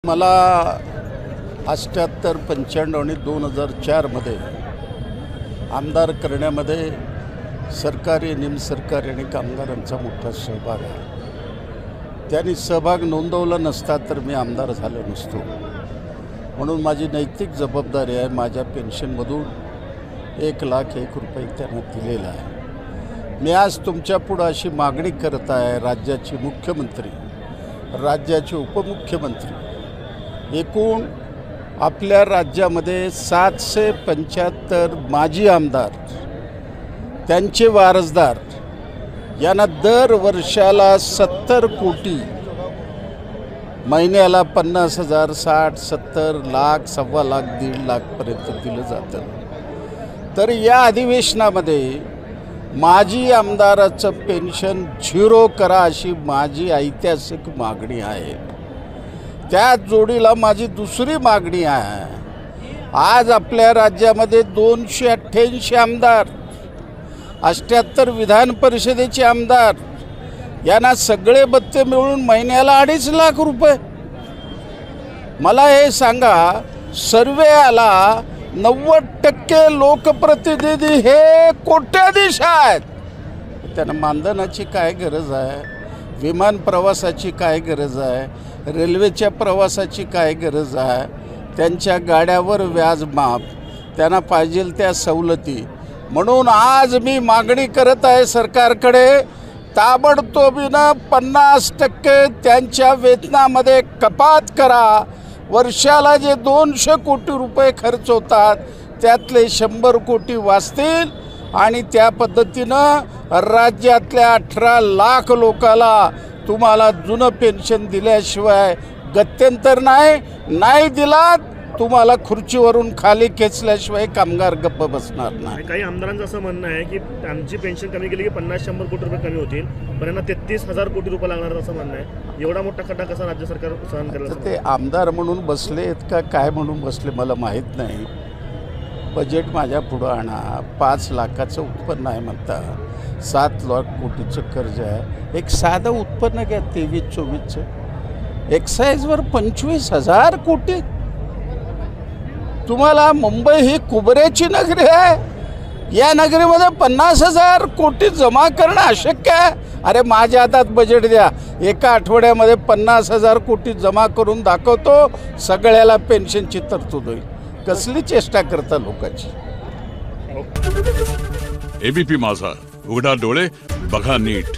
मला 78, 95 आणि 2004 आमदार करण्यामध्ये सरकारी, निमसरकारी आणि कामगारांचा मोठा सहभाग आहे। त्यांनी सहभाग नोंदवला नसता तर मी आमदार झालो नसतो। म्हणून माझी नैतिक जबाबदारी आहे, माझ्या पेन्शनमधून 1,01,000 रुपये त्यांना दिलेला आहे। मी आज तुमच्यापुढे अशी मागणी करत आहे, राज्याचे मुख्यमंत्री, राज्याचे उपमुख्यमंत्री, एकूण आपल्या राज्यामध्ये 775 माजी आमदार, त्यांचे वारसदार यांना दर वर्षाला 70 कोटी, महिन्याला 50,000, 60, 70 लाख, 1.25 लाख, 1.5 लाखपर्यंत दिलं जातं। तर या अधिवेशनामध्ये माजी आमदाराचं पेन्शन 0 करा अशी माझी ऐतिहासिक मागणी आहे। त्या जोडीला माझी दुसरी मागणी आहे, आज आपल्या राज्यामध्ये 288 आमदार, 78 विधान परिषदेचे आमदार, यांना सगळे भत्ते मिळून महिन्याला 2.5 लाख रुपये। मला हे सांगा, सर्वे आला 90% लोकप्रतिनिधी हे कोट्याधीश आहेत, त्यांना मानधनाची काय गरज आहे, विमान प्रवासाची काय गरज आहे, रेल्वेच्या प्रवासाची काय गरज आहे, त्यांच्या गाड्यावर व्याज माफ, त्यांना पाहिजे त्या सवलती। म्हणून आज मी मागणी करत आहे सरकारकडे, ताबडतोबीनं 50% त्यांच्या वेतनामध्ये कपात करा। वर्षाला जे 200 कोटी रुपये खर्च होतात त्यातले 100 कोटी वाचतील आणि त्या पद्धतीनं राज्यातल्या 18 लाख लोकाला तुम्हाला जुनं पेन्शन दिल्याशिवाय गत्यंतर नाही दिला तुम्हाला खुर्चीवरून खाली खेचल्याशिवाय कामगार गप्प बसणार नाही। काही आमदारांचं असं म्हणणं आहे की त्यांची पेन्शन कमी केली की 50-100 कोटी रुपये कमी होतील, पण यांना 33,000 कोटी रुपये लागणार असं म्हणणं आहे। एवढा मोठा खड्डा कसा राज्य सरकार सहन करेल? ते आमदार म्हणून बसले आहेत का काय म्हणून बसले मला माहीत नाही। बजेट माझ्या पुढं आणा, 5 लाखाचं उत्पन्न आहे म्हणता, 7 लाख कोटीचं कर्ज आहे। एक साधं उत्पन्न घ्या 23-24चं, एक्साईजवर 25,000 कोटी। तुम्हाला मुंबई ही कुबऱ्याची नगरी आहे, या नगरीमध्ये 50,000 कोटी जमा करणं अशक्य आहे। अरे माझ्या हातात बजेट द्या, एका आठवड्यामध्ये 50,000 कोटी जमा करून दाखवतो, सगळ्याला पेन्शनची तरतूद होईल। कसली चेष्टा करता लोकांची। एबीपी माझा, उघडा डोळे बघा नीट।